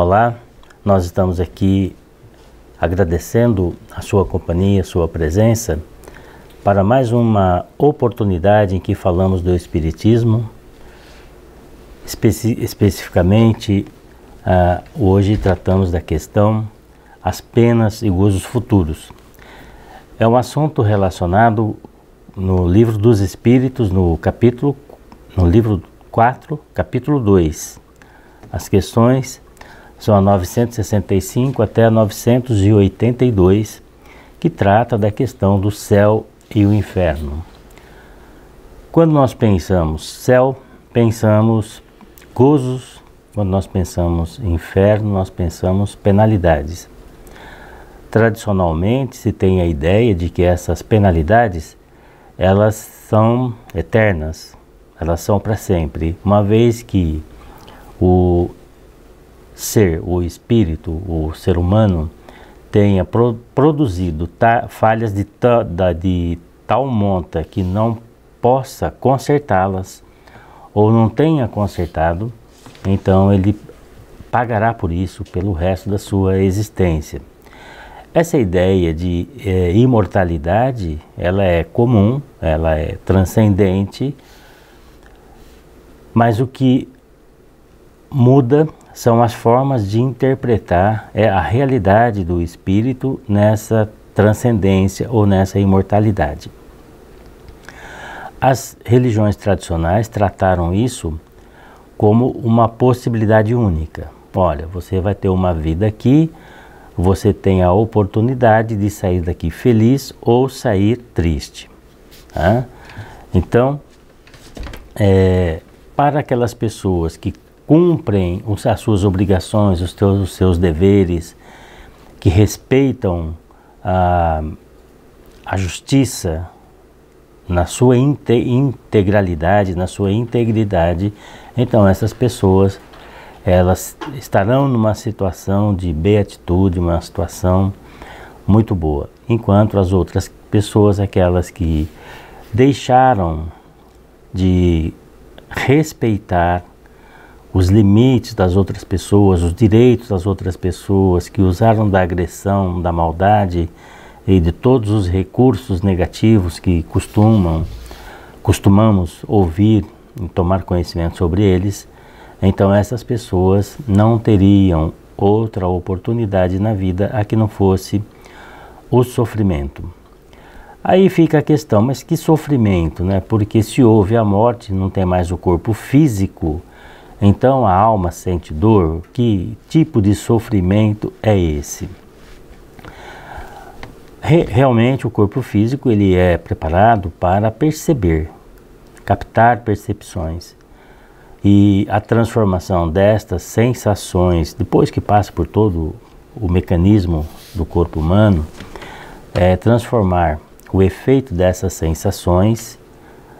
Olá, nós estamos aqui agradecendo a sua companhia, a sua presença, para mais uma oportunidade em que falamos do Espiritismo. Especificamente, hoje tratamos da questão as penas e gozos futuros. É um assunto relacionado no Livro dos Espíritos, no livro 4, capítulo 2. As questões são a 965 até a 982, que trata da questão do céu e o inferno. Quando nós pensamos céu, pensamos gozos. Quando nós pensamos inferno, nós pensamos penalidades. Tradicionalmente se tem a ideia de que essas penalidades, elas são eternas, elas são para sempre, uma vez que o ser, o espírito, o ser humano tenha produzido falhas de tal monta que não possa consertá-las ou não tenha consertado, então ele pagará por isso pelo resto da sua existência. Essa ideia de imortalidade, ela é comum, ela é transcendente, mas o que muda são as formas de interpretar a realidade do espírito nessa transcendência ou nessa imortalidade. As religiões tradicionais trataram isso como uma possibilidade única. Olha, você vai ter uma vida aqui, você tem a oportunidade de sair daqui feliz ou sair triste. Tá? Então, para aquelas pessoas que cumprem as suas obrigações, os seus deveres, que respeitam a justiça na sua integralidade, na sua integridade, então essas pessoas, elas estarão numa situação de beatitude, uma situação muito boa, enquanto as outras pessoas, aquelas que deixaram de respeitar os limites das outras pessoas, os direitos das outras pessoas, que usaram da agressão, da maldade e de todos os recursos negativos que costumamos ouvir e tomar conhecimento sobre eles, então essas pessoas não teriam outra oportunidade na vida a que não fosse o sofrimento. Aí fica a questão, mas que sofrimento, né? Porque se houve a morte, não tem mais o corpo físico, então a alma sente dor. Que tipo de sofrimento é esse? Realmente o corpo físico ele é preparado para perceber, captar percepções. E a transformação destas sensações, depois que passa por todo o mecanismo do corpo humano, é transformar o efeito dessas sensações,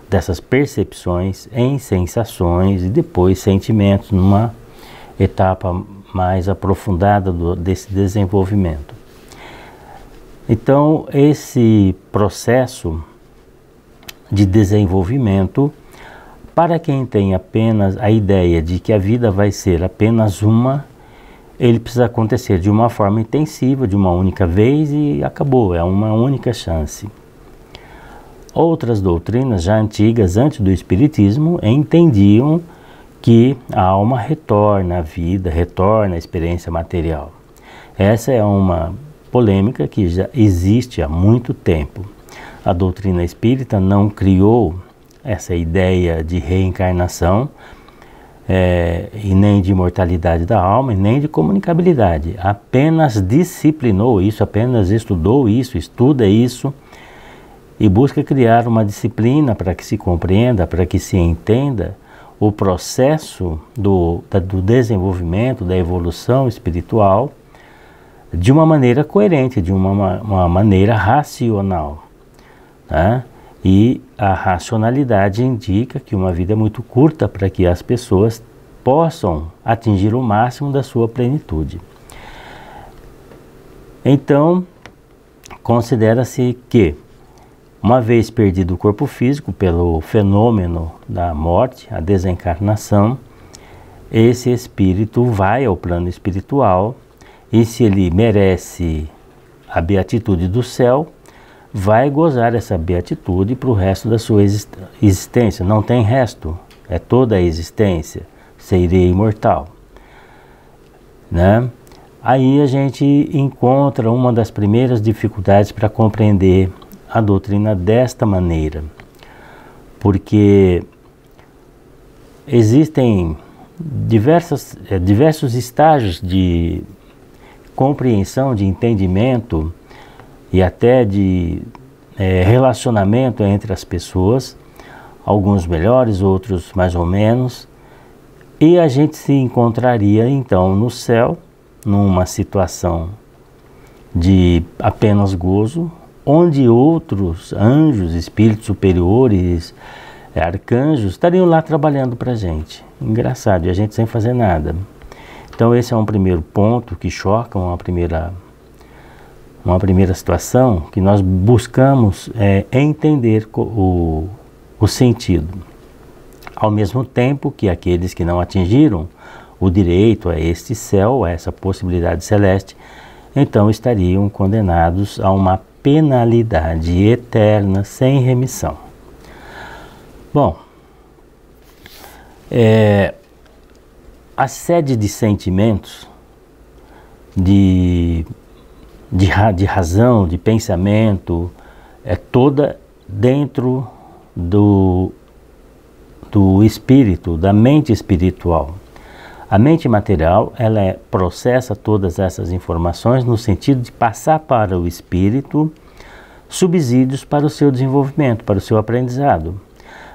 dessas percepções em sensações e depois sentimentos numa etapa mais aprofundada desse desenvolvimento. Então, esse processo de desenvolvimento, para quem tem apenas a ideia de que a vida vai ser apenas uma, ele precisa acontecer de uma forma intensiva, de uma única vez e acabou, é uma única chance. Outras doutrinas já antigas, antes do Espiritismo, entendiam que a alma retorna à vida, retorna à experiência material. Essa é uma polêmica que já existe há muito tempo. A doutrina espírita não criou essa ideia de reencarnação, e nem de imortalidade da alma, e nem de comunicabilidade. Apenas disciplinou isso, apenas estudou isso, estuda isso, e busca criar uma disciplina para que se compreenda, para que se entenda o processo do desenvolvimento, da evolução espiritual, de uma maneira coerente, de uma maneira racional. Tá? E a racionalidade indica que uma vida é muito curta para que as pessoas possam atingir o máximo da sua plenitude. Então, considera-se que, uma vez perdido o corpo físico pelo fenômeno da morte, a desencarnação, esse espírito vai ao plano espiritual e, se ele merece a beatitude do céu, vai gozar essa beatitude para o resto da sua existência. Não tem resto, é toda a existência, serei imortal, né? Aí a gente encontra uma das primeiras dificuldades para compreender a doutrina desta maneira, porque existem diversos estágios de compreensão, de entendimento e até de relacionamento entre as pessoas, alguns melhores, outros mais ou menos, e a gente se encontraria então no céu, numa situação de apenas gozo, onde outros anjos, espíritos superiores, arcanjos, estariam lá trabalhando para a gente. Engraçado, e a gente sem fazer nada. Então esse é um primeiro ponto que choca, uma primeira situação que nós buscamos entender o sentido. Ao mesmo tempo que aqueles que não atingiram o direito a este céu, a essa possibilidade celeste, então estariam condenados a uma penalidade eterna sem remissão. Bom, a sede de sentimentos, de razão, de pensamento, é toda dentro do espírito, da mente espiritual. A mente material, ela processa todas essas informações no sentido de passar para o espírito subsídios para o seu desenvolvimento, para o seu aprendizado.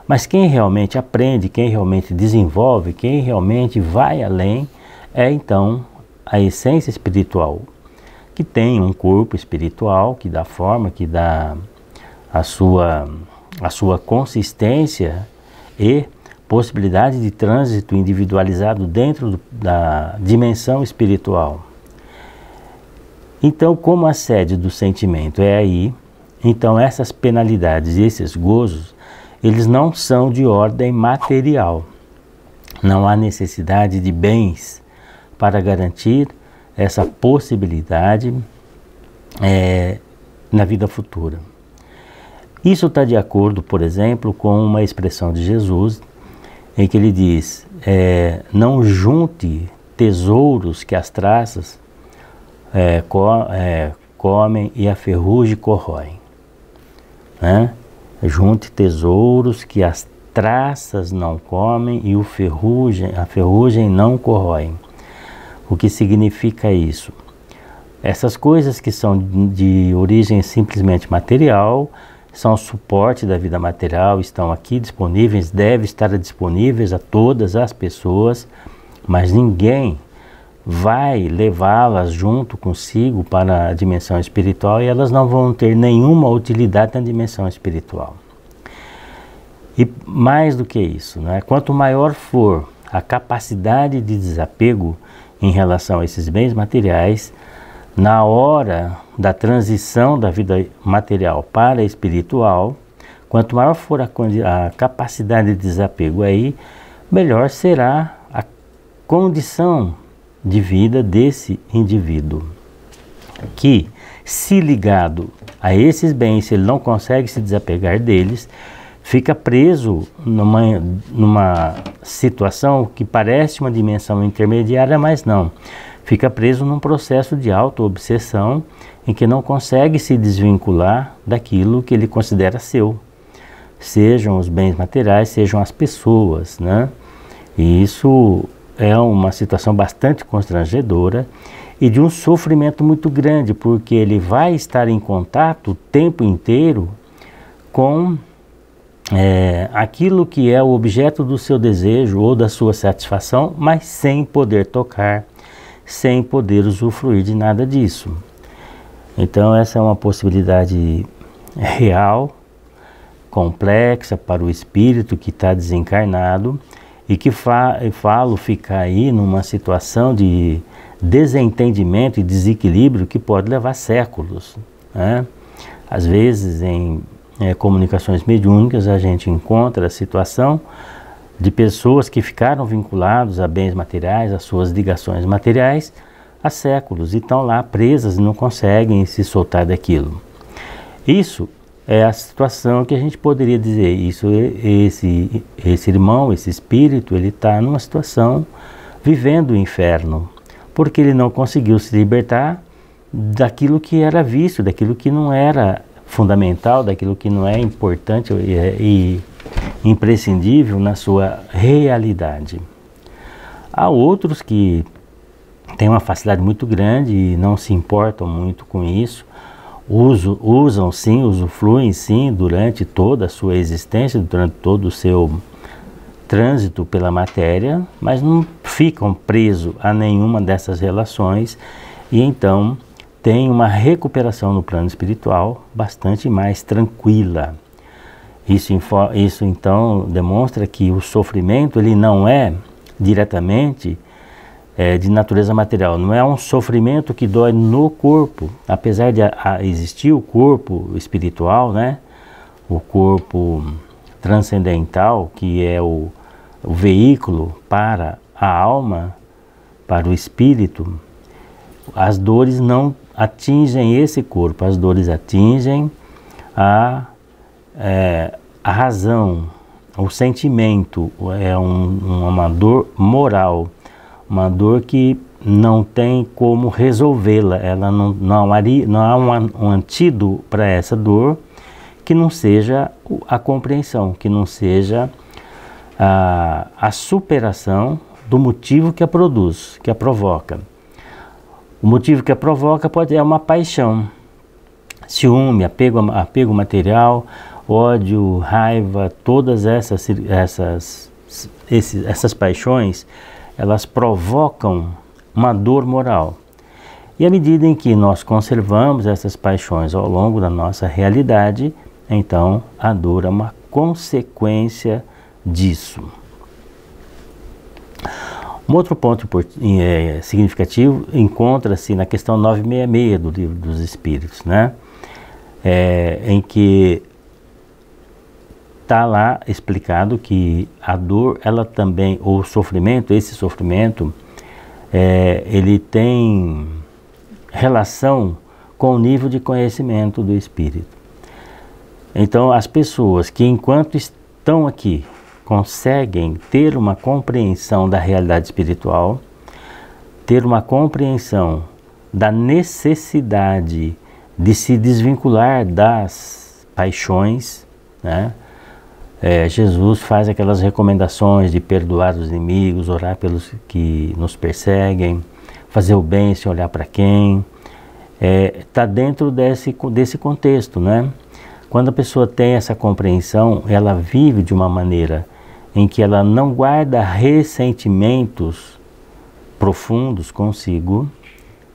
Mas quem realmente aprende, quem realmente desenvolve, quem realmente vai além, é então a essência espiritual, que tem um corpo espiritual, que dá forma, que dá a sua consistência e possibilidade de trânsito individualizado dentro da dimensão espiritual. Então, como a sede do sentimento é aí, então essas penalidades e esses gozos, eles não são de ordem material. Não há necessidade de bens para garantir essa possibilidade na vida futura. Isso está de acordo, por exemplo, com uma expressão de Jesus, em que ele diz, não junte tesouros que as traças comem e a ferrugem corroem, né? Junte tesouros que as traças não comem e a ferrugem não corroem. O que significa isso? Essas coisas que são de origem simplesmente material, são suporte da vida material, estão aqui disponíveis, devem estar disponíveis a todas as pessoas, mas ninguém vai levá-las junto consigo para a dimensão espiritual e elas não vão ter nenhuma utilidade na dimensão espiritual. E mais do que isso, né? Quanto maior for a capacidade de desapego em relação a esses bens materiais, na hora da transição da vida material para a espiritual, quanto maior for a capacidade de desapego aí, melhor será a condição de vida desse indivíduo, que, se ligado a esses bens, se ele não consegue se desapegar deles, fica preso numa situação que parece uma dimensão intermediária, mas não. Fica preso num processo de auto-obsessão em que não consegue se desvincular daquilo que ele considera seu. Sejam os bens materiais, sejam as pessoas, né? E isso é uma situação bastante constrangedora e de um sofrimento muito grande, porque ele vai estar em contato o tempo inteiro com aquilo que é o objeto do seu desejo ou da sua satisfação, mas sem poder tocar, sem poder usufruir de nada disso. Então essa é uma possibilidade real, complexa para o espírito que está desencarnado e que fica aí numa situação de desentendimento e desequilíbrio que pode levar séculos, né? Às vezes em comunicações mediúnicas a gente encontra a situação de pessoas que ficaram vinculados a bens materiais, às suas ligações materiais, há séculos e estão lá presas e não conseguem se soltar daquilo. Isso é a situação que a gente poderia dizer, esse irmão, esse espírito, ele está numa situação vivendo o inferno, porque ele não conseguiu se libertar daquilo que era vício, daquilo que não era fundamental, daquilo que não é importante e imprescindível na sua realidade. Há outros que têm uma facilidade muito grande e não se importam muito com isso, usam sim, usufruem sim durante toda a sua existência, durante todo o seu trânsito pela matéria, mas não ficam presos a nenhuma dessas relações e então tem uma recuperação no plano espiritual bastante mais tranquila. Isso então demonstra que o sofrimento ele não é diretamente de natureza material, não é um sofrimento que dói no corpo, apesar de existir o corpo espiritual, né? O corpo transcendental, que é o veículo para a alma, para o espírito. As dores não atingem esse corpo, as dores atingem a razão, o sentimento, é uma dor moral, uma dor que não tem como resolvê-la, ela não há um antídoto para essa dor que não seja a compreensão, que não seja a superação do motivo que a produz, que a provoca. O motivo que a provoca é uma paixão, ciúme, apego material, ódio, raiva, todas essas paixões, elas provocam uma dor moral. E à medida em que nós conservamos essas paixões ao longo da nossa realidade, então a dor é uma consequência disso. Um outro ponto significativo encontra-se na questão 966 do Livro dos Espíritos, né? Em que está lá explicado que a dor, ela também, ou o sofrimento, esse sofrimento, ele tem relação com o nível de conhecimento do espírito. Então, as pessoas que enquanto estão aqui conseguem ter uma compreensão da realidade espiritual, ter uma compreensão da necessidade de se desvincular das paixões, né? Jesus faz aquelas recomendações de perdoar os inimigos, orar pelos que nos perseguem, fazer o bem sem olhar para quem. Está dentro desse contexto, né? Quando a pessoa tem essa compreensão, ela vive de uma maneira em que ela não guarda ressentimentos profundos consigo,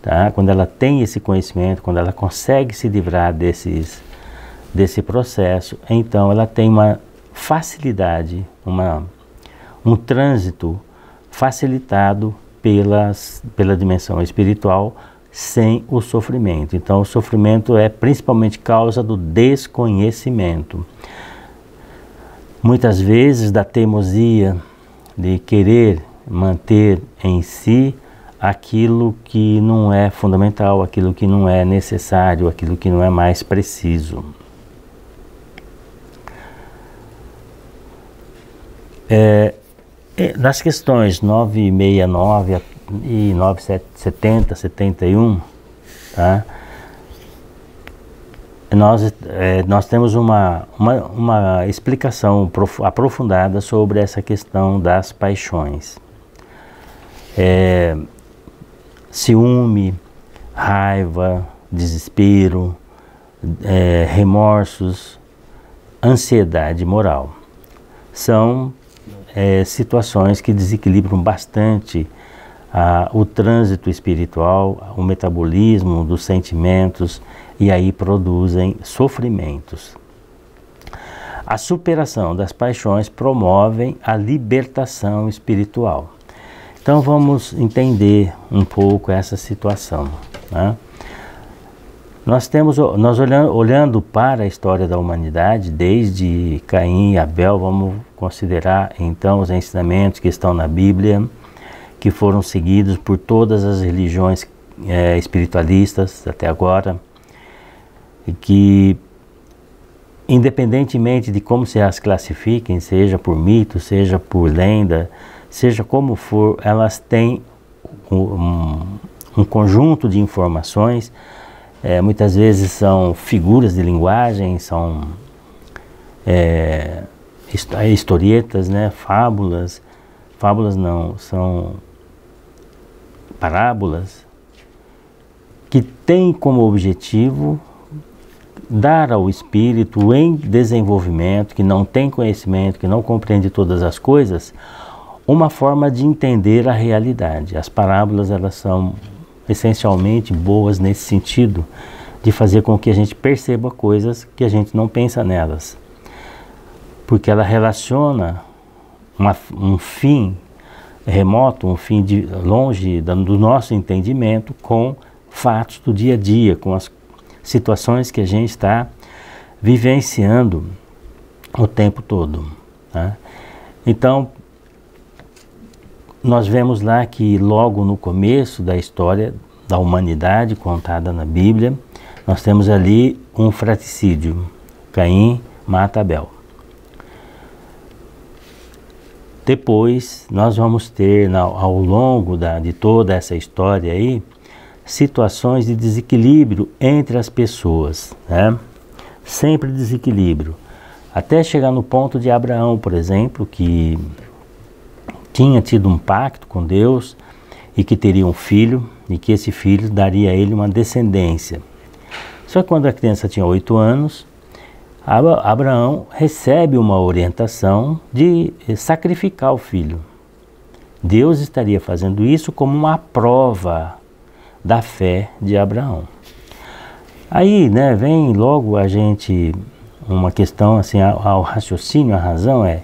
tá? Quando ela tem esse conhecimento, quando ela consegue se livrar desse processo, então ela tem uma facilidade, um trânsito facilitado pela dimensão espiritual sem o sofrimento. Então o sofrimento é principalmente causa do desconhecimento. Muitas vezes da teimosia de querer manter em si aquilo que não é fundamental, aquilo que não é necessário, aquilo que não é mais preciso. Nas questões 969 e 970, 71, tá? Nós temos uma explicação aprofundada sobre essa questão das paixões. Ciúme, raiva, desespero, remorsos, ansiedade moral. São situações que desequilibram bastante o trânsito espiritual, o metabolismo dos sentimentos e aí produzem sofrimentos. A superação das paixões promove a libertação espiritual. Então vamos entender um pouco essa situação, né? Nós olhando para a história da humanidade, desde Caim e Abel, vamos considerar então os ensinamentos que estão na Bíblia, que foram seguidos por todas as religiões espiritualistas até agora, e que, independentemente de como se as classifiquem, seja por mito, seja por lenda, seja como for, elas têm um conjunto de informações, muitas vezes são figuras de linguagem, são historietas, né? Fábulas não, são parábolas, que têm como objetivo dar ao espírito em desenvolvimento, que não tem conhecimento, que não compreende todas as coisas, uma forma de entender a realidade. As parábolas, elas são essencialmente boas nesse sentido, de fazer com que a gente perceba coisas que a gente não pensa nelas. Porque ela relaciona um fim remoto, um fim longe do nosso entendimento, com fatos do dia a dia, com as situações que a gente está vivenciando o tempo todo, tá? Então, nós vemos lá que logo no começo da história da humanidade contada na Bíblia, nós temos ali um fratricídio. Caim mata Abel. Depois nós vamos ter, ao longo de toda essa história aí, situações de desequilíbrio entre as pessoas, né? Sempre desequilíbrio. Até chegar no ponto de Abraão, por exemplo, que tinha tido um pacto com Deus e que teria um filho, e que esse filho daria a ele uma descendência. Só que quando a criança tinha 8 anos, Abraão recebe uma orientação de sacrificar o filho. Deus estaria fazendo isso como uma prova da fé de Abraão. Aí, né, vem logo uma questão assim, ao raciocínio, a razão é: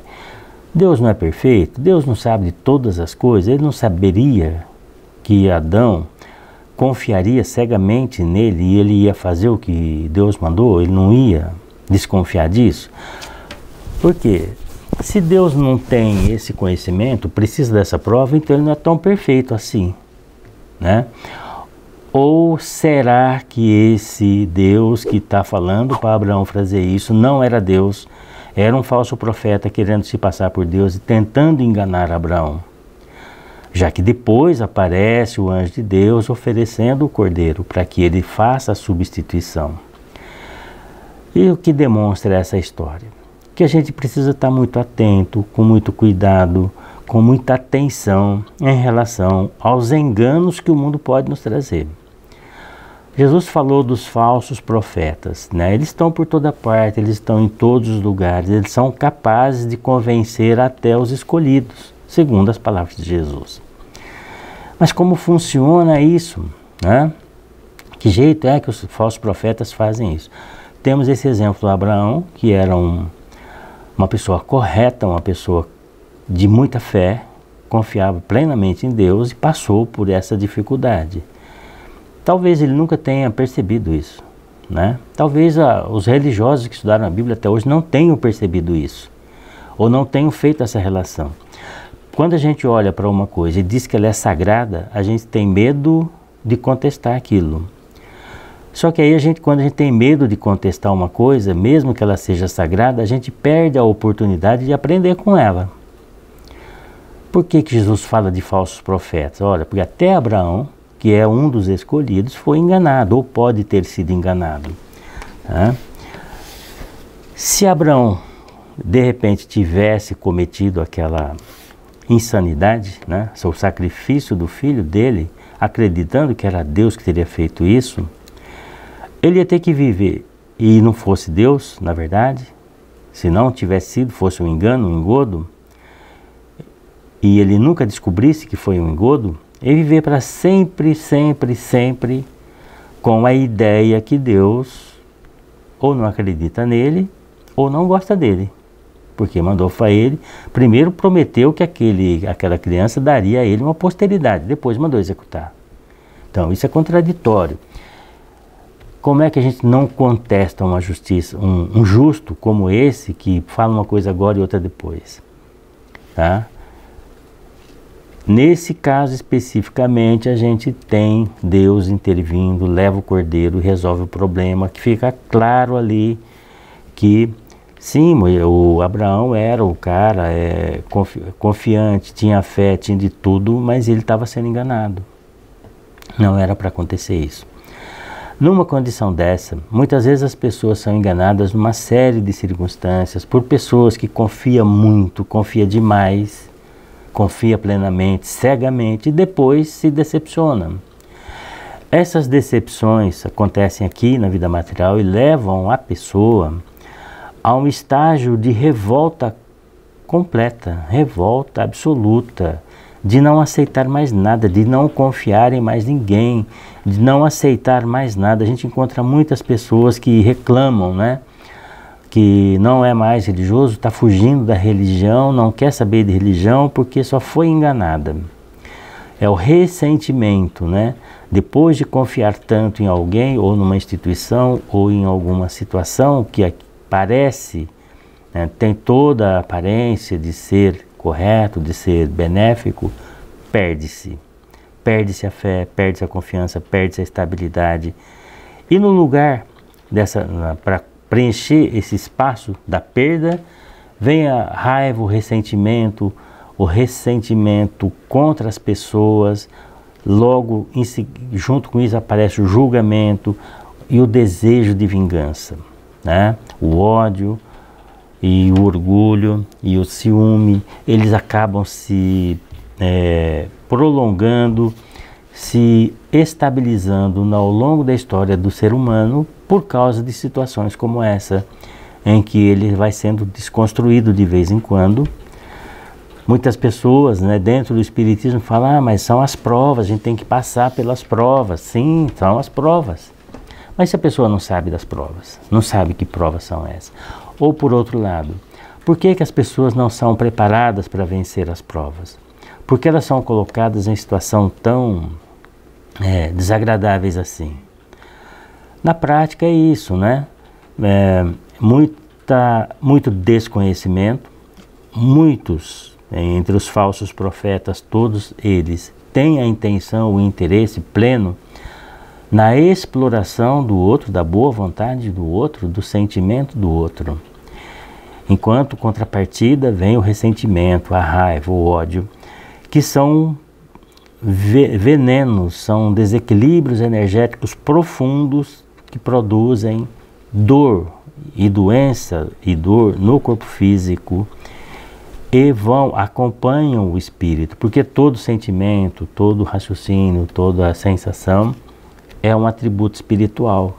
Deus não é perfeito? Deus não sabe de todas as coisas? Ele não saberia que Adão confiaria cegamente nele e ele ia fazer o que Deus mandou? Ele não ia desconfiar disso? Porque se Deus não tem esse conhecimento, precisa dessa prova, então ele não é tão perfeito assim, né? Ou será que esse Deus que está falando para Abraão fazer isso não era Deus, era um falso profeta querendo se passar por Deus e tentando enganar Abraão? Já que depois aparece o anjo de Deus oferecendo o cordeiro para que ele faça a substituição. E o que demonstra essa história? Que a gente precisa estar muito atento, com muito cuidado, com muita atenção em relação aos enganos que o mundo pode nos trazer. Jesus falou dos falsos profetas, né? Eles estão por toda parte, eles estão em todos os lugares, eles são capazes de convencer até os escolhidos, segundo as palavras de Jesus. Mas como funciona isso, né? Que jeito é que os falsos profetas fazem isso? Temos esse exemplo do Abraão, que era uma pessoa correta, uma pessoa de muita fé, confiava plenamente em Deus e passou por essa dificuldade. Talvez ele nunca tenha percebido isso, né? Talvez os religiosos que estudaram a Bíblia até hoje não tenham percebido isso, ou não tenham feito essa relação. Quando a gente olha para uma coisa e diz que ela é sagrada, a gente tem medo de contestar aquilo. Só que aí quando a gente tem medo de contestar uma coisa, mesmo que ela seja sagrada, a gente perde a oportunidade de aprender com ela. Por que Jesus fala de falsos profetas? Olha, porque até Abraão, que é um dos escolhidos, foi enganado, ou pode ter sido enganado, tá? Se Abraão, de repente, tivesse cometido aquela insanidade, né, o sacrifício do filho dele, acreditando que era Deus que teria feito isso, ele ia ter que viver, e não fosse Deus, na verdade, se não tivesse sido, fosse um engano, um engodo, e ele nunca descobrisse que foi um engodo, ele viver para sempre, sempre, sempre com a ideia que Deus ou não acredita nele ou não gosta dele, porque mandou para ele, primeiro prometeu que aquela criança daria a ele uma posteridade, depois mandou executar. Então isso é contraditório. Como é que a gente não contesta uma justiça, um justo como esse, que fala uma coisa agora e outra depois? tá? Nesse caso especificamente, a gente tem Deus intervindo, leva o cordeiro e resolve o problema, que fica claro ali que sim, o Abraão era o cara confiante, tinha fé, tinha de tudo, mas ele estava sendo enganado. Não era para acontecer isso. Numa condição dessa, muitas vezes as pessoas são enganadas numa série de circunstâncias por pessoas que confiam muito, confiam demais, confia plenamente, cegamente, e depois se decepcionam. Essas decepções acontecem aqui na vida material e levam a pessoa a um estágio de revolta completa, revolta absoluta, de não aceitar mais nada, de não confiar em mais ninguém, de não aceitar mais nada. A gente encontra muitas pessoas que reclamam, né? Que não é mais religioso, está fugindo da religião, não quer saber de religião porque só foi enganada. É o ressentimento, né? Depois de confiar tanto em alguém, ou numa instituição, ou em alguma situação que parece, né, tem toda a aparência de ser correto, de ser benéfico, perde-se. Perde-se a fé, perde-se a confiança, perde-se a estabilidade. E no lugar para preencher esse espaço da perda, vem a raiva, o ressentimento contra as pessoas, logo junto com isso aparece o julgamento e o desejo de vingança, né? O ódio e o orgulho e o ciúme, eles acabam se prolongando, se estabilizando ao longo da história do ser humano por causa de situações como essa, em que ele vai sendo desconstruído de vez em quando. Muitas pessoas, né, dentro do espiritismo falam, mas são as provas, a gente tem que passar pelas provas. Sim, são as provas. Mas se a pessoa não sabe das provas, não sabe que provas são essas. Ou por outro lado, por que as pessoas não são preparadas para vencer as provas? Porque elas são colocadas em situação tão desagradáveis assim. Na prática é isso, né? Muito desconhecimento, muitos, entre os falsos profetas, todos eles têm a intenção, o interesse pleno na exploração do outro, da boa vontade do outro, do sentimento do outro. Enquanto contrapartida vem o ressentimento, a raiva, o ódio, que são venenos, são desequilíbrios energéticos profundos que produzem dor e doença e dor no corpo físico e acompanham o espírito, porque todo sentimento, todo raciocínio, toda sensação é um atributo espiritual.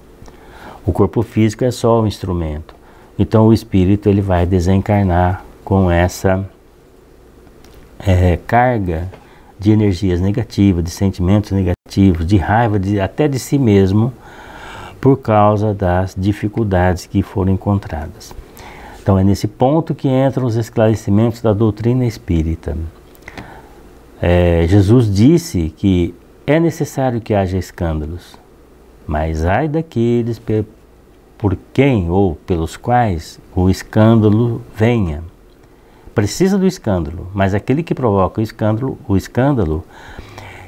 O corpo físico é só um instrumento. Então o espírito ele vai desencarnar com essa carga de energias negativas, de sentimentos negativos, de raiva, até de si mesmo, por causa das dificuldades que foram encontradas. Então é nesse ponto que entram os esclarecimentos da doutrina espírita. Jesus disse que é necessário que haja escândalos, mas ai daqueles por quem ou pelos quais o escândalo venha. Precisa do escândalo, mas aquele que provoca o escândalo,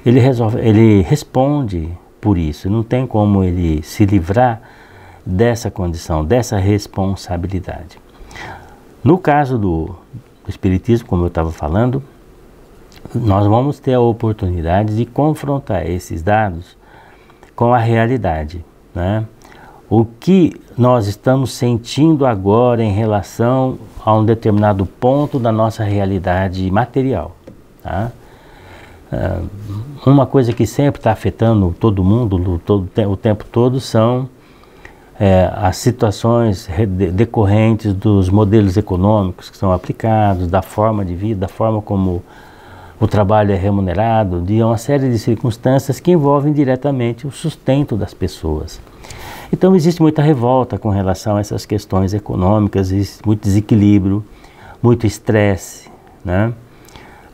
ele responde por isso. Não tem como ele se livrar dessa condição, dessa responsabilidade. No caso do espiritismo, como eu estava falando, nós vamos ter a oportunidade de confrontar esses dados com a realidade, né? O que nós estamos sentindo agora em relação a um determinado ponto da nossa realidade material, tá? Uma coisa que sempre está afetando todo mundo, o tempo todo, são as situações decorrentes dos modelos econômicos que são aplicados, da forma de vida, da forma como o trabalho é remunerado, de uma série de circunstâncias que envolvem diretamente o sustento das pessoas. Então existe muita revolta com relação a essas questões econômicas, existe muito desequilíbrio, muito estresse, né?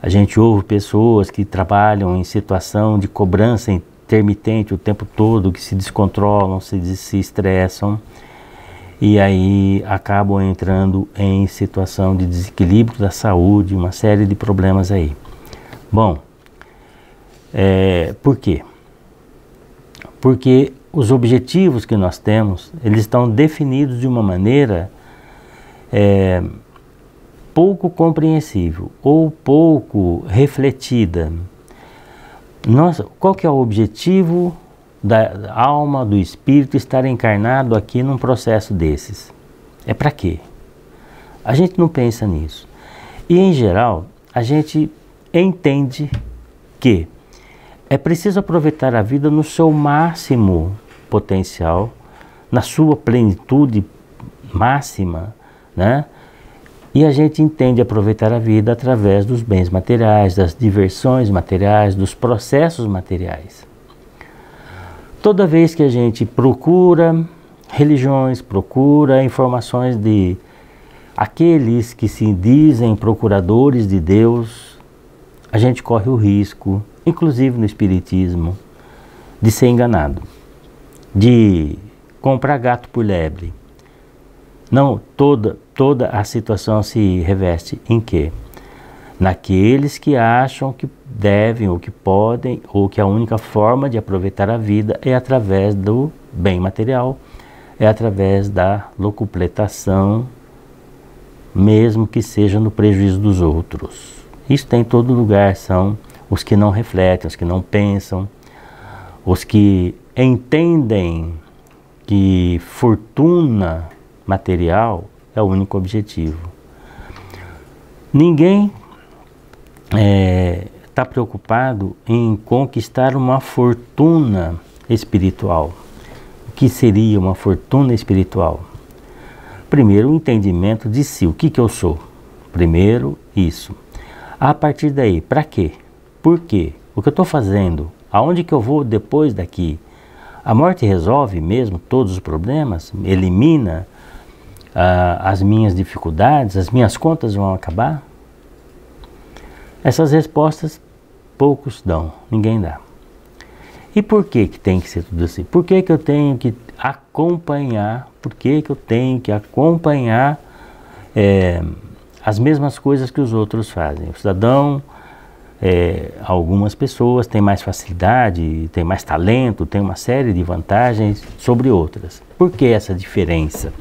A gente ouve pessoas que trabalham em situação de cobrança intermitente o tempo todo, que se descontrolam, se estressam. e aí acabam entrando em situação de desequilíbrio da saúde, uma série de problemas aí. Bom, por quê? Porque os objetivos que nós temos, eles estão definidos de uma maneira pouco compreensível ou pouco refletida. Qual que é o objetivo da alma, do espírito estar encarnado aqui num processo desses? É para quê? A gente não pensa nisso. E em geral, a gente entende que é preciso aproveitar a vida no seu máximo potencial, na sua plenitude máxima, né? E a gente entende aproveitar a vida através dos bens materiais, das diversões materiais, dos processos materiais. Toda vez que a gente procura religiões, procura informações de aqueles que se dizem procuradores de Deus, a gente corre o risco, inclusive no espiritismo, de ser enganado, de comprar gato por lebre. Não, toda a situação se reveste em quê? Naqueles que acham que devem ou que podem, ou que a única forma de aproveitar a vida é através do bem material, é através da locupletação, mesmo que seja no prejuízo dos outros. Isso tem em todo lugar, são os que não refletem, os que não pensam, os que entendem que fortuna material é o único objetivo. Ninguém está preocupado em conquistar uma fortuna espiritual. O que seria uma fortuna espiritual? Primeiro, o entendimento de si, o que eu sou. Primeiro, isso. A partir daí, para quê? Por quê? O que eu estou fazendo? Aonde que eu vou depois daqui? A morte resolve mesmo todos os problemas? Elimina as minhas dificuldades? As minhas contas vão acabar? Essas respostas poucos dão, ninguém dá. E por que tem que ser tudo assim? Por que eu tenho que acompanhar? Por que eu tenho que acompanhar as mesmas coisas que os outros fazem? O cidadão, algumas pessoas têm mais facilidade, têm mais talento, têm uma série de vantagens sobre outras. Por que essa diferença?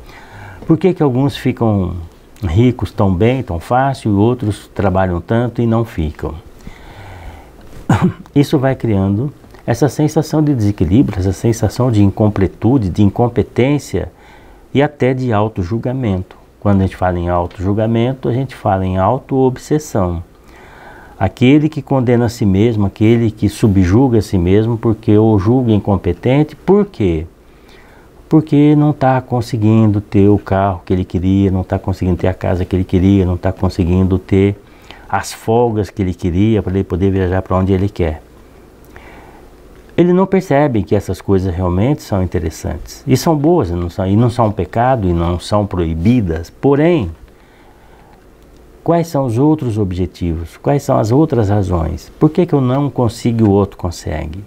Por que alguns ficam ricos tão bem, tão fácil, e outros trabalham tanto e não ficam? Isso vai criando essa sensação de desequilíbrio, essa sensação de incompletude, de incompetência e até de auto-julgamento. Quando a gente fala em auto-julgamento, a gente fala em auto-obsessão. Aquele que condena a si mesmo, aquele que subjuga a si mesmo porque o julga incompetente. Por quê? Porque não está conseguindo ter o carro que ele queria, não está conseguindo ter a casa que ele queria, não está conseguindo ter as folgas que ele queria para ele poder viajar para onde ele quer. Ele não percebe que essas coisas realmente são interessantes e são boas, e não são um pecado e não são proibidas. Porém, quais são os outros objetivos? Quais são as outras razões? Por que eu não consigo e o outro consegue?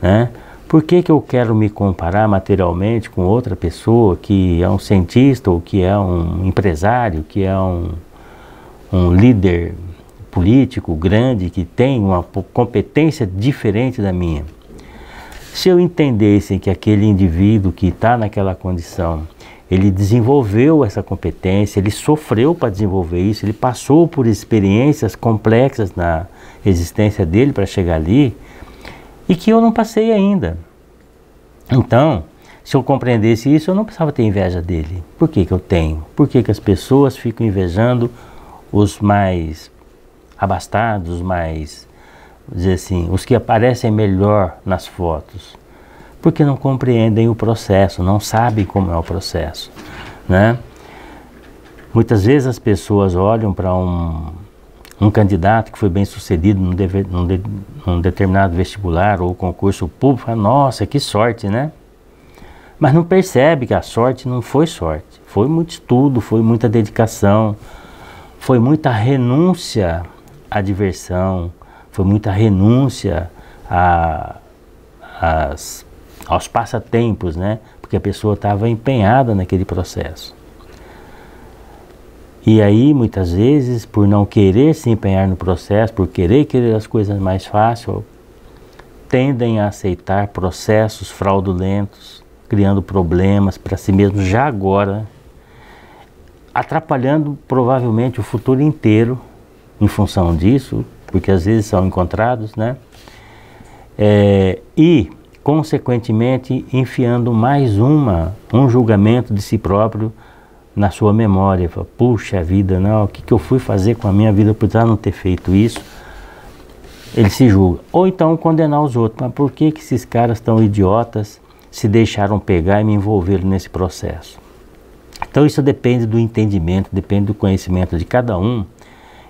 Né? Por que eu quero me comparar materialmente com outra pessoa que é um cientista ou que é um empresário, que é um líder político grande, que tem uma competência diferente da minha? Se eu entendesse que aquele indivíduo que está naquela condição, ele desenvolveu essa competência, ele sofreu para desenvolver isso, ele passou por experiências complexas na existência dele para chegar ali, e que eu não passei ainda. Então, se eu compreendesse isso, eu não precisava ter inveja dele. Por que eu tenho? Por que as pessoas ficam invejando os mais abastados, os mais, dizer assim, os que aparecem melhor nas fotos? Porque não compreendem o processo, não sabem como é o processo, né? Muitas vezes as pessoas olham para um candidato que foi bem sucedido num determinado vestibular ou concurso público, fala, nossa, que sorte, né? Mas não percebe que a sorte não foi sorte, foi muito estudo, foi muita dedicação, foi muita renúncia à diversão, foi muita renúncia aos passatempos, né? Porque a pessoa estava empenhada naquele processo. E aí, muitas vezes, por não querer se empenhar no processo, por querer as coisas mais fácil, tendem a aceitar processos fraudulentos, criando problemas para si mesmo já agora, atrapalhando provavelmente o futuro inteiro em função disso, porque às vezes são encontrados, né? E, consequentemente, enfiando mais um julgamento de si próprio na sua memória. Fala, puxa vida, não, o que eu fui fazer com a minha vida por não ter feito isso? Ele se julga. Ou então condenar os outros. Mas por que esses caras tão idiotas se deixaram pegar e me envolveram nesse processo? Então isso depende do entendimento, depende do conhecimento de cada um,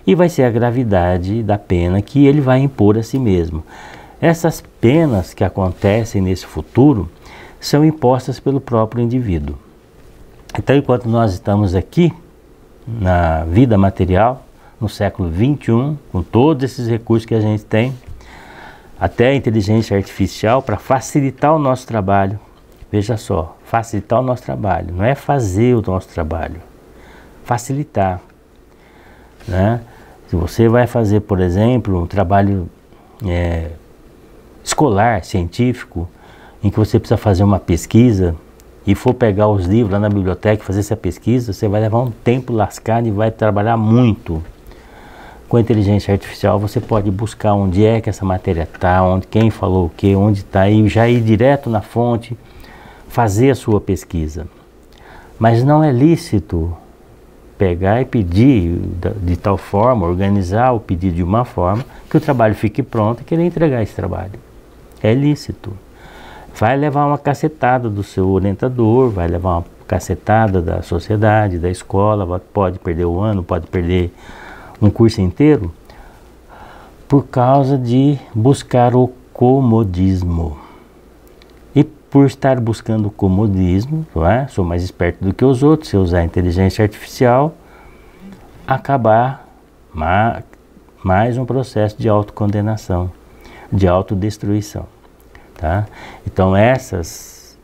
e vai ser a gravidade da pena que ele vai impor a si mesmo. Essas penas que acontecem nesse futuro são impostas pelo próprio indivíduo. Então, enquanto nós estamos aqui, na vida material, no século XXI, com todos esses recursos que a gente tem, até a inteligência artificial para facilitar o nosso trabalho. Veja só, facilitar o nosso trabalho, não é fazer o nosso trabalho, facilitar, né? Se você vai fazer, por exemplo, um trabalho escolar, científico, em que você precisa fazer uma pesquisa, e for pegar os livros lá na biblioteca e fazer essa pesquisa, você vai levar um tempo lascado e vai trabalhar muito. Com a inteligência artificial você pode buscar onde é que essa matéria está, quem falou o que, onde está, e já ir direto na fonte, fazer a sua pesquisa. Mas não é lícito pegar e pedir de tal forma, organizar o pedido de uma forma, que o trabalho fique pronto e querer entregar esse trabalho. É lícito. Vai levar uma cacetada do seu orientador, vai levar uma cacetada da sociedade, da escola, pode perder o ano, pode perder um curso inteiro, por causa de buscar o comodismo. E por estar buscando o comodismo, não é? Sou mais esperto do que os outros, se eu usar a inteligência artificial, acabar mais um processo de autocondenação, de autodestruição. Tá? Então essas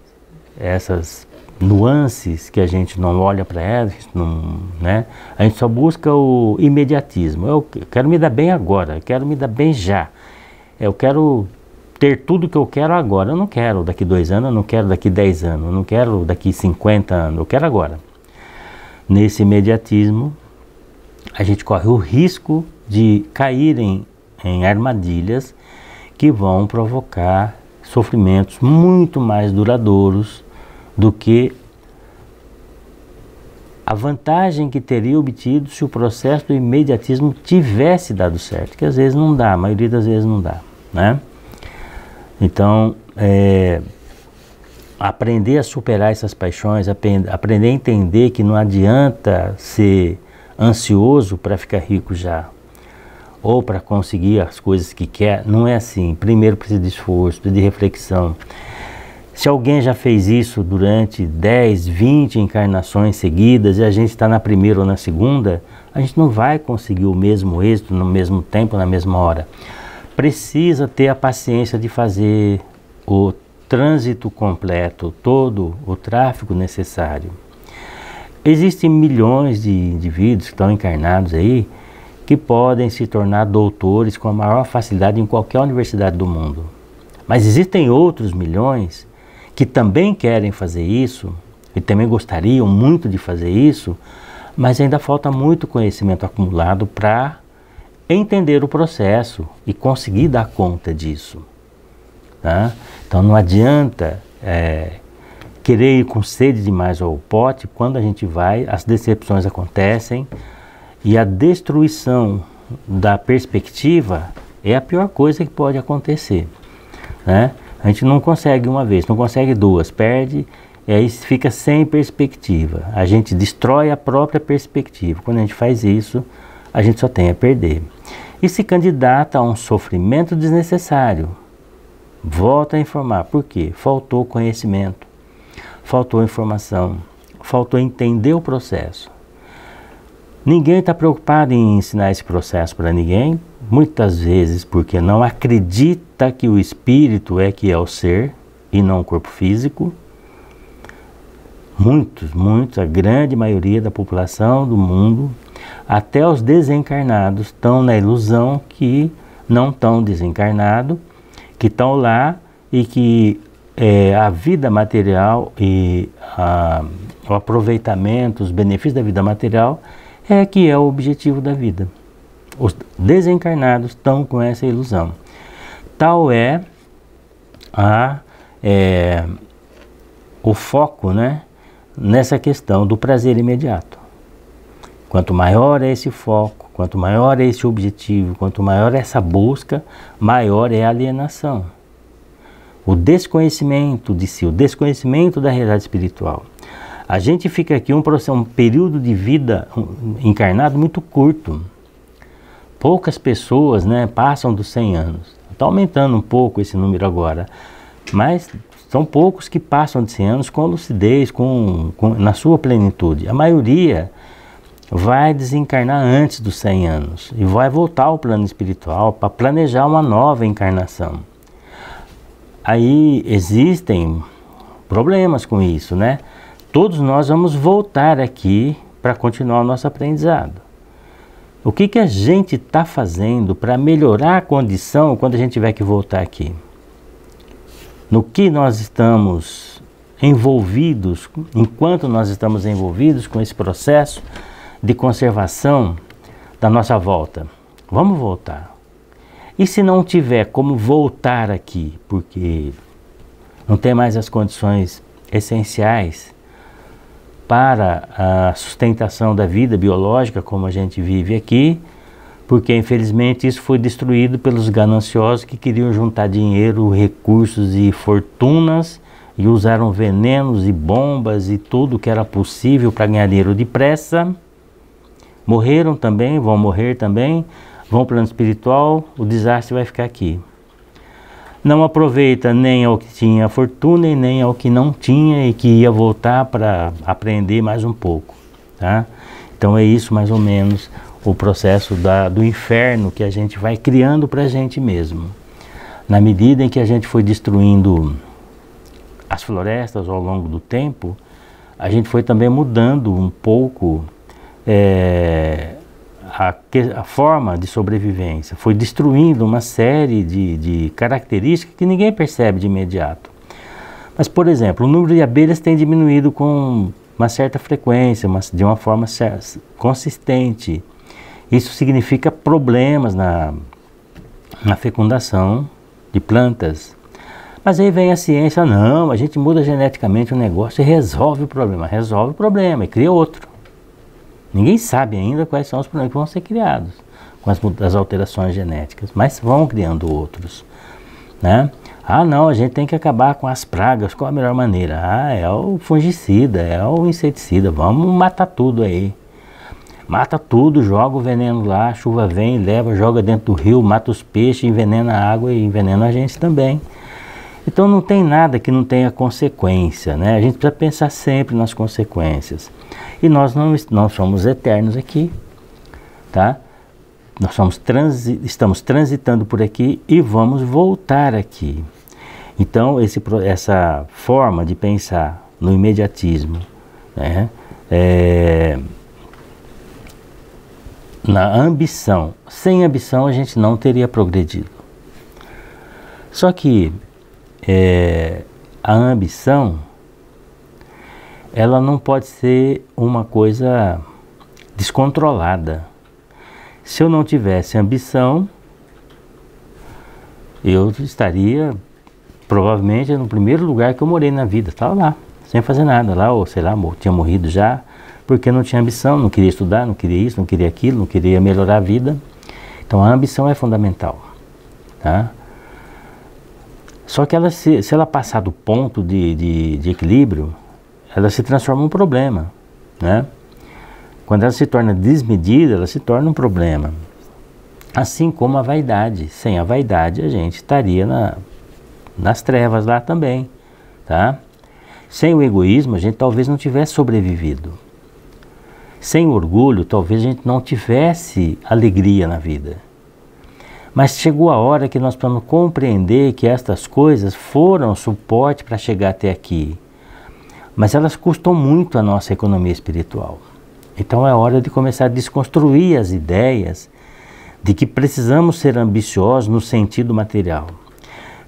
nuances que a gente não olha para elas, né? A gente só busca o imediatismo. Eu quero me dar bem agora, eu quero me dar bem já. Eu quero ter tudo que eu quero agora. Eu não quero daqui 2 anos, eu não quero daqui 10 anos, eu não quero daqui 50 anos, eu quero agora. Nesse imediatismo, a gente corre o risco de cair em armadilhas que vão provocar sofrimentos muito mais duradouros do que a vantagem que teria obtido se o processo do imediatismo tivesse dado certo, que às vezes não dá, a maioria das vezes não dá, né? Então, aprender a superar essas paixões, aprender a entender que não adianta ser ansioso para ficar rico já, ou para conseguir as coisas que quer, não é assim. Primeiro precisa de esforço, de reflexão. Se alguém já fez isso durante 10, 20 encarnações seguidas e a gente está na primeira ou na segunda, a gente não vai conseguir o mesmo êxito no mesmo tempo, na mesma hora. Precisa ter a paciência de fazer o trânsito completo, todo o tráfego necessário. Existem milhões de indivíduos que estão encarnados aí, que podem se tornar doutores com a maior facilidade em qualquer universidade do mundo. Mas existem outros milhões que também querem fazer isso, e também gostariam muito de fazer isso, mas ainda falta muito conhecimento acumulado para entender o processo e conseguir dar conta disso. Tá? Então não adianta querer ir com sede demais ao pote. Quando a gente vai, as decepções acontecem, e a destruição da perspectiva é a pior coisa que pode acontecer, né? A gente não consegue uma vez, não consegue duas, perde, e aí fica sem perspectiva. A gente destrói a própria perspectiva. Quando a gente faz isso, a gente só tem a perder. E se candidata a um sofrimento desnecessário. Volto a informar. Por quê? Faltou conhecimento, faltou informação, faltou entender o processo. Ninguém está preocupado em ensinar esse processo para ninguém, muitas vezes porque não acredita que o espírito é que é o ser e não o corpo físico. Muitos, a grande maioria da população do mundo, até os desencarnados, estão na ilusão que não estão desencarnados, que estão lá e que a vida material e o aproveitamento, os benefícios da vida material que é o objetivo da vida. Os desencarnados estão com essa ilusão. Tal é o foco, né, nessa questão do prazer imediato. Quanto maior é esse foco, quanto maior é esse objetivo, quanto maior é essa busca, maior é a alienação. O desconhecimento de si, o desconhecimento da realidade espiritual. A gente fica aqui um período de vida encarnado muito curto. Poucas pessoas, né, passam dos 100 anos. Está aumentando um pouco esse número agora, mas são poucos que passam de 100 anos com lucidez, na sua plenitude. A maioria vai desencarnar antes dos 100 anos e vai voltar ao plano espiritual para planejar uma nova encarnação. Aí existem problemas com isso, né? Todos nós vamos voltar aqui para continuar o nosso aprendizado. O que a gente está fazendo para melhorar a condição quando a gente tiver que voltar aqui? No que nós estamos envolvidos, enquanto nós estamos envolvidos com esse processo de conservação da nossa volta? Vamos voltar. E se não tiver como voltar aqui, porque não tem mais as condições essenciais para a sustentação da vida biológica como a gente vive aqui, porque infelizmente isso foi destruído pelos gananciosos que queriam juntar dinheiro, recursos e fortunas e usaram venenos e bombas e tudo que era possível para ganhar dinheiro depressa. Morreram também, vão morrer também, vão para o plano espiritual, o desastre vai ficar aqui. Não aproveita nem ao que tinha fortuna e nem ao que não tinha e que ia voltar para aprender mais um pouco, tá? Então é isso mais ou menos o processo do inferno que a gente vai criando para a gente mesmo. Na medida em que a gente foi destruindo as florestas ao longo do tempo, a gente foi também mudando um pouco a forma de sobrevivência, foi destruindo uma série de características que ninguém percebe de imediato. Mas, por exemplo, o número de abelhas tem diminuído com uma certa frequência, de uma forma consistente. Isso significa problemas na fecundação de plantas. Mas aí vem a ciência, não, a gente muda geneticamente o negócio e resolve o problema e cria outro. Ninguém sabe ainda quais são os problemas que vão ser criados com as alterações genéticas, mas vão criando outros, né? Ah, não, a gente tem que acabar com as pragas, qual a melhor maneira? Ah, é o fungicida, é o inseticida, vamos matar tudo aí. Mata tudo, joga o veneno lá, a chuva vem, leva, joga dentro do rio, mata os peixes, envenena a água e envenena a gente também. Então não tem nada que não tenha consequência, né? A gente precisa pensar sempre nas consequências. E nós não somos eternos aqui, tá? Nós estamos transitando por aqui e vamos voltar aqui. Então essa forma de pensar no imediatismo, né? Na ambição. Sem ambição a gente não teria progredido. Só que a ambição, ela não pode ser uma coisa descontrolada. Se eu não tivesse ambição, eu estaria provavelmente no primeiro lugar que eu morei na vida. Estava lá, sem fazer nada lá, ou sei lá, tinha morrido já, porque não tinha ambição, não queria estudar, não queria isso, não queria aquilo, não queria melhorar a vida. Então a ambição é fundamental, tá? Só que ela, se ela passar do ponto de equilíbrio, ela se transforma em um problema, né? Quando ela se torna desmedida, ela se torna um problema. Assim como a vaidade. Sem a vaidade, a gente estaria nas trevas lá também, tá? Sem o egoísmo, a gente talvez não tivesse sobrevivido. Sem o orgulho, talvez a gente não tivesse alegria na vida. Mas chegou a hora que nós precisamos compreender que estas coisas foram suporte para chegar até aqui. Mas elas custam muito a nossa economia espiritual. Então é hora de começar a desconstruir as ideias de que precisamos ser ambiciosos no sentido material,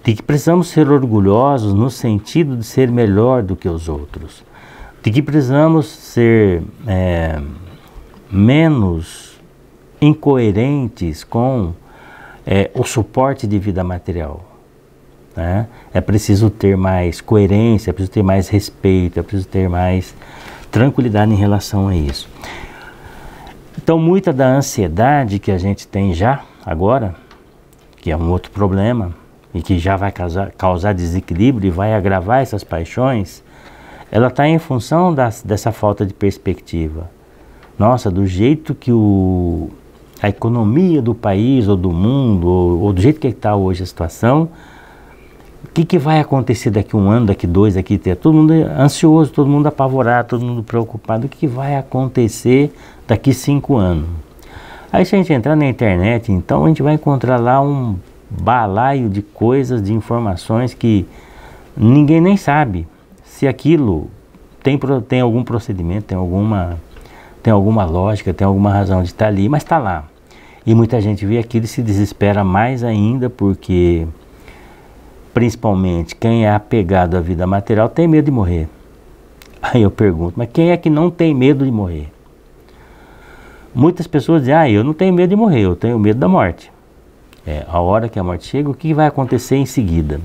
de que precisamos ser orgulhosos no sentido de ser melhor do que os outros, de que precisamos ser menos incoerentes com o suporte de vida material. Né? É preciso ter mais coerência, é preciso ter mais respeito, é preciso ter mais tranquilidade em relação a isso. Então, muita da ansiedade que a gente tem já agora, que é um outro problema, e que já vai causar desequilíbrio e vai agravar essas paixões, ela está em função dessa falta de perspectiva. Nossa, do jeito que a economia do país ou do mundo, ou do jeito que está hoje a situação, o que vai acontecer daqui 1 ano, daqui 2, daqui 3? Todo mundo ansioso, todo mundo apavorado, todo mundo preocupado. O que vai acontecer daqui 5 anos? Aí se a gente entrar na internet, então a gente vai encontrar lá um balaio de coisas, de informações que ninguém nem sabe se aquilo tem algum procedimento, tem alguma lógica, tem alguma razão de estar ali, mas está lá. E muita gente vê aquilo e se desespera mais ainda, porque principalmente quem é apegado à vida material tem medo de morrer. Aí eu pergunto, mas quem é que não tem medo de morrer? Muitas pessoas dizem, eu não tenho medo de morrer, eu tenho medo da morte. A hora que a morte chega, o que vai acontecer em seguida?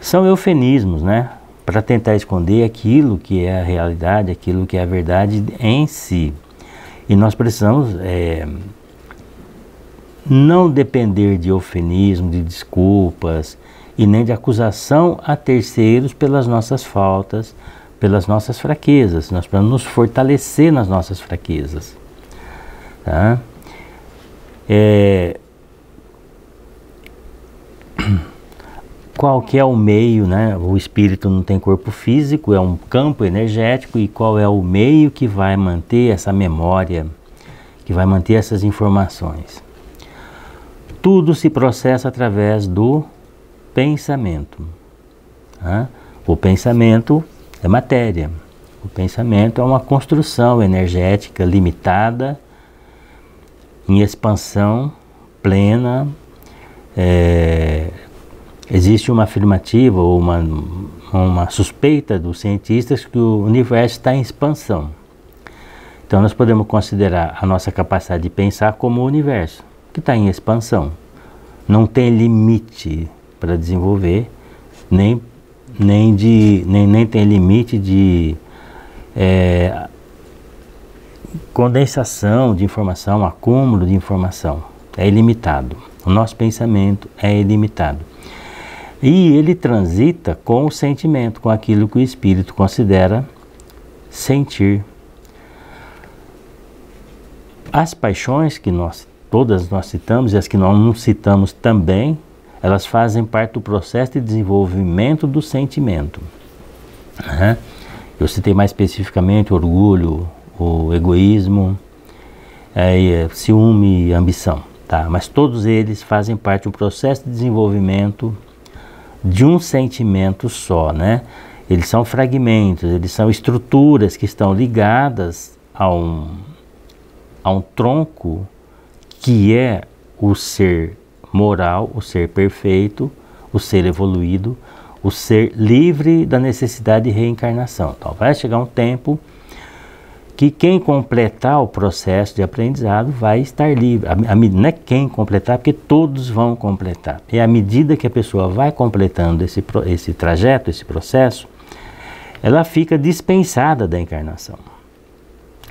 São eufemismos, né? Para tentar esconder aquilo que é a realidade, aquilo que é a verdade em si. E nós precisamos não depender de eufemismo, de desculpas e nem de acusação a terceiros pelas nossas faltas, pelas nossas fraquezas. Nós precisamos nos fortalecer nas nossas fraquezas. Tá? Qual que é o meio, né? O espírito não tem corpo físico, é um campo energético, e qual é o meio que vai manter essa memória, que vai manter essas informações? Tudo se processa através do pensamento. Né? O pensamento é matéria, o pensamento é uma construção energética limitada, em expansão plena. Existe uma afirmativa ou uma suspeita dos cientistas que o universo está em expansão. Então nós podemos considerar a nossa capacidade de pensar como o universo, que está em expansão. Não tem limite para desenvolver, nem tem limite de condensação de informação, acúmulo de informação. É ilimitado. O nosso pensamento é ilimitado. E ele transita com o sentimento, com aquilo que o espírito considera sentir. As paixões que todas nós citamos, e as que nós não citamos também, elas fazem parte do processo de desenvolvimento do sentimento. Eu citei mais especificamente o orgulho, o egoísmo, ciúme e ambição. Tá? Mas todos eles fazem parte do processo de desenvolvimento de um sentimento só, né? Eles são fragmentos, eles são estruturas que estão ligadas a um tronco que é o ser moral, o ser perfeito, o ser evoluído, o ser livre da necessidade de reencarnação. Então vai chegar um tempo que quem completar o processo de aprendizado vai estar livre. Não é quem completar, porque todos vão completar. E à medida que a pessoa vai completando esse trajeto, esse processo, ela fica dispensada da encarnação.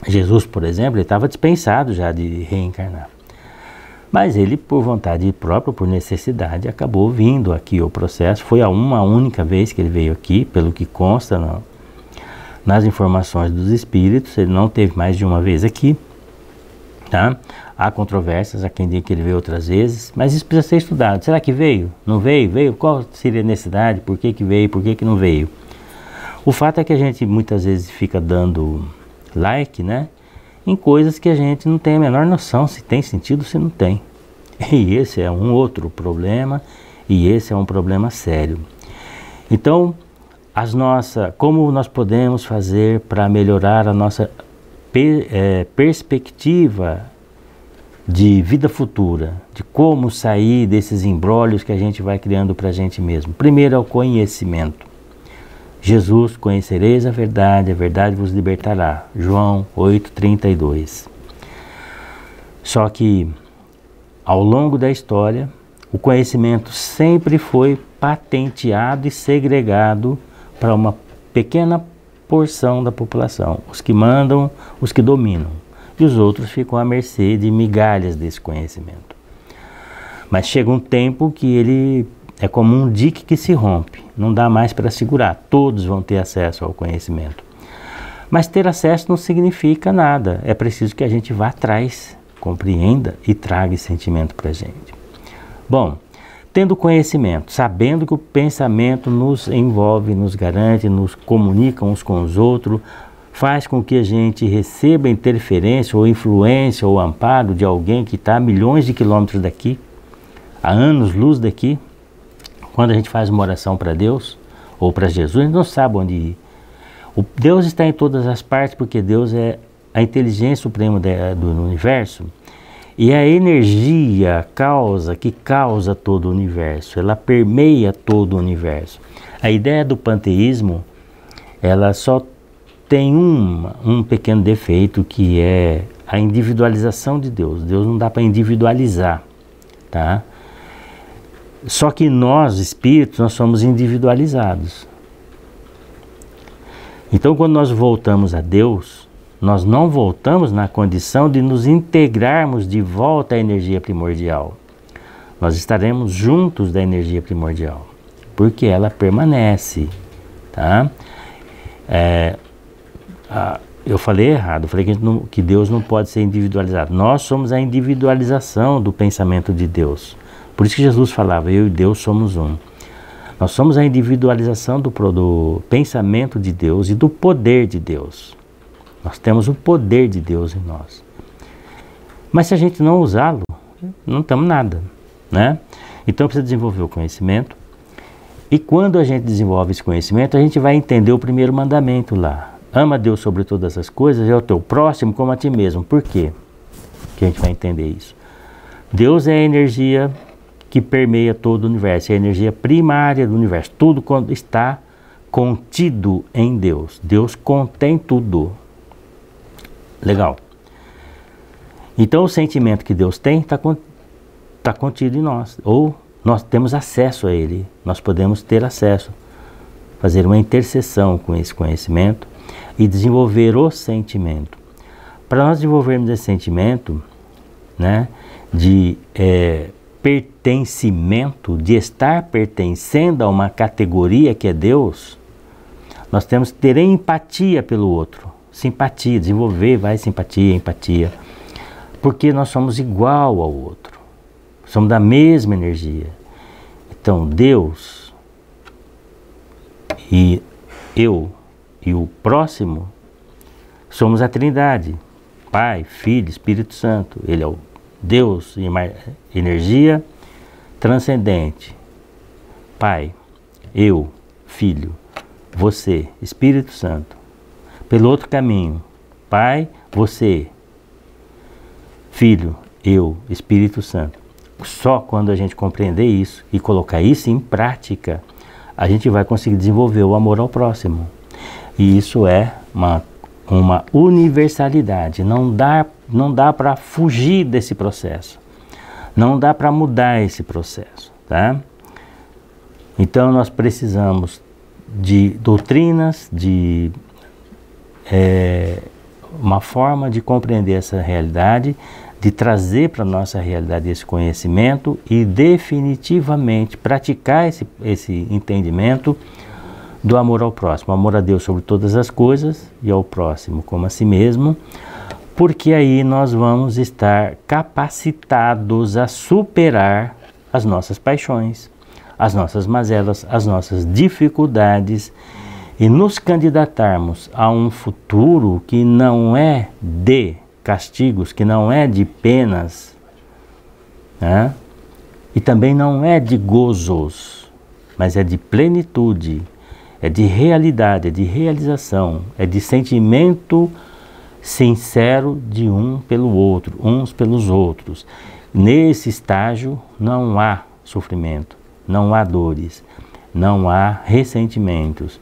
Jesus, por exemplo, ele estava dispensado já de reencarnar. Mas ele, por vontade própria, por necessidade, acabou vindo aqui o processo. Foi uma única vez que ele veio aqui, pelo que consta nas informações dos espíritos. Ele não teve mais de uma vez aqui. Tá? Há controvérsias, há quem diga que ele veio outras vezes, mas isso precisa ser estudado. Será que veio? Não veio? Veio? Qual seria a necessidade? Por que veio? Por que não veio? O fato é que a gente muitas vezes fica dando like, né? em coisas que a gente não tem a menor noção se tem sentido ou se não tem. E esse é um outro problema, e esse é um problema sério. Então, como nós podemos fazer para melhorar a nossa perspectiva de vida futura, de como sair desses embrólios que a gente vai criando para a gente mesmo? Primeiro é o conhecimento. Jesus, conhecereis a verdade vos libertará. João 8:32. Só que, ao longo da história, o conhecimento sempre foi patenteado e segregado para uma pequena porção da população. Os que mandam, os que dominam. E os outros ficam à mercê de migalhas desse conhecimento. Mas chega um tempo que ele é como um dique que se rompe, não dá mais para segurar, todos vão ter acesso ao conhecimento. Mas ter acesso não significa nada, é preciso que a gente vá atrás, compreenda e traga esse sentimento para a gente. Bom, tendo conhecimento, sabendo que o pensamento nos envolve, nos garante, nos comunica uns com os outros, faz com que a gente receba interferência ou influência ou amparo de alguém que está a milhões de quilômetros daqui, a anos-luz daqui. Quando a gente faz uma oração para Deus ou para Jesus, a gente não sabe onde ir. Deus está em todas as partes porque Deus é a inteligência suprema do universo e a energia que causa todo o universo, ela permeia todo o universo. A ideia do panteísmo, ela só tem um pequeno defeito, que é a individualização de Deus. Deus não dá para individualizar, tá? Só que nós, espíritos, nós somos individualizados. Então, quando nós voltamos a Deus, nós não voltamos na condição de nos integrarmos de volta à energia primordial. Nós estaremos juntos da energia primordial, porque ela permanece, tá? Eu falei errado, eu falei que Deus não pode ser individualizado. Nós somos a individualização do pensamento de Deus. Por isso que Jesus falava, eu e Deus somos um. Nós somos a individualização do pensamento de Deus e do poder de Deus. Nós temos o poder de Deus em nós. Mas se a gente não usá-lo, não temos nada, né? Então precisa desenvolver o conhecimento. E quando a gente desenvolve esse conhecimento, a gente vai entender o primeiro mandamento lá. Ama a Deus sobre todas as coisas e ao teu próximo como a ti mesmo. Por quê que a gente vai entender isso? Deus é a energia que permeia todo o universo, é a energia primária do universo. Tudo está contido em Deus. Deus contém tudo. Legal. Então o sentimento que Deus tem está contido em nós. Ou nós temos acesso a ele. Nós podemos ter acesso. Fazer uma interseção com esse conhecimento e desenvolver o sentimento. Para nós desenvolvermos esse sentimento, né, de pertencimento, de estar pertencendo a uma categoria que é Deus, nós temos que ter empatia pelo outro. Simpatia, desenvolver simpatia, empatia. Porque nós somos igual ao outro. Somos da mesma energia. Então, Deus e eu e o próximo somos a Trindade. Pai, Filho, Espírito Santo. Ele é o Deus e energia transcendente. Pai, eu, Filho, você, Espírito Santo. Pelo outro caminho, Pai, você, Filho, eu, Espírito Santo. Só quando a gente compreender isso e colocar isso em prática, a gente vai conseguir desenvolver o amor ao próximo. E isso é uma universalidade. Não dá para fugir desse processo. Não dá para mudar esse processo, tá? Então nós precisamos de doutrinas, de uma forma de compreender essa realidade, de trazer para a nossa realidade esse conhecimento e definitivamente praticar esse entendimento do amor ao próximo, amor a Deus sobre todas as coisas e ao próximo como a si mesmo, porque aí nós vamos estar capacitados a superar as nossas paixões, as nossas mazelas, as nossas dificuldades e nos candidatarmos a um futuro que não é de castigos, que não é de penas, né? E também não é de gozos, mas é de plenitude, é de realidade, é de realização, é de sentimento sincero de um pelo outro, uns pelos outros. Nesse estágio não há sofrimento, não há dores, não há ressentimentos,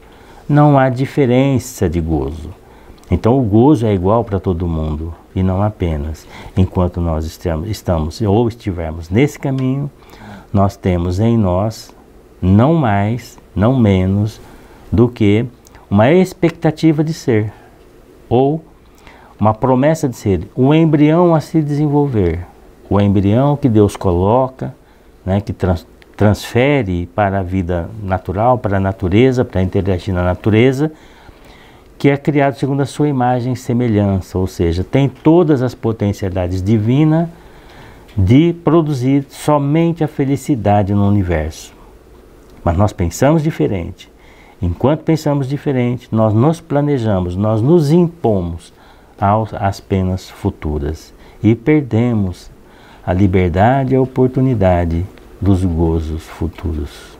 não há diferença de gozo. Então o gozo é igual para todo mundo e não apenas. Enquanto nós estamos ou estivermos nesse caminho, nós temos em nós não mais, não menos do que uma expectativa de ser ou uma promessa de ser, um embrião a se desenvolver, o embrião que Deus coloca, né, que transfere para a vida natural, para a natureza, para interagir na natureza, que é criado segundo a sua imagem e semelhança, ou seja, tem todas as potencialidades divinas de produzir somente a felicidade no universo. Mas nós pensamos diferente. Enquanto pensamos diferente, nós nos planejamos, nós nos impomos às penas futuras e perdemos a liberdade e a oportunidade dos gozos futuros.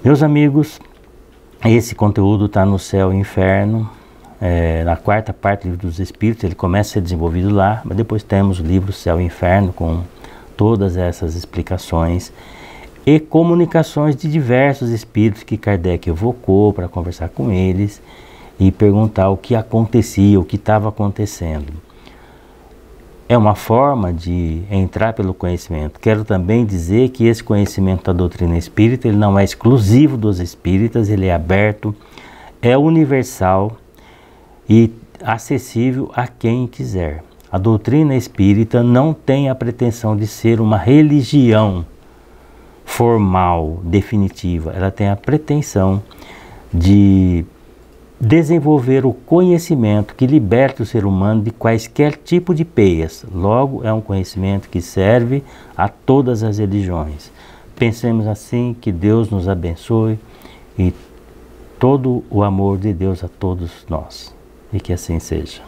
Meus amigos, esse conteúdo está no Céu e Inferno, na quarta parte do Livro dos Espíritos. Ele começa a ser desenvolvido lá, mas depois temos o livro Céu e Inferno com todas essas explicações e comunicações de diversos espíritos que Kardec evocou para conversar com eles e perguntar o que acontecia, o que estava acontecendo. É uma forma de entrar pelo conhecimento. Quero também dizer que esse conhecimento da doutrina espírita, ele não é exclusivo dos espíritas, ele é aberto, é universal e acessível a quem quiser. A doutrina espírita não tem a pretensão de ser uma religião formal, definitiva. Ela tem a pretensão de desenvolver o conhecimento que liberta o ser humano de quaisquer tipo de peias. Logo, é um conhecimento que serve a todas as religiões. Pensemos assim, que Deus nos abençoe e todo o amor de Deus a todos nós. E que assim seja.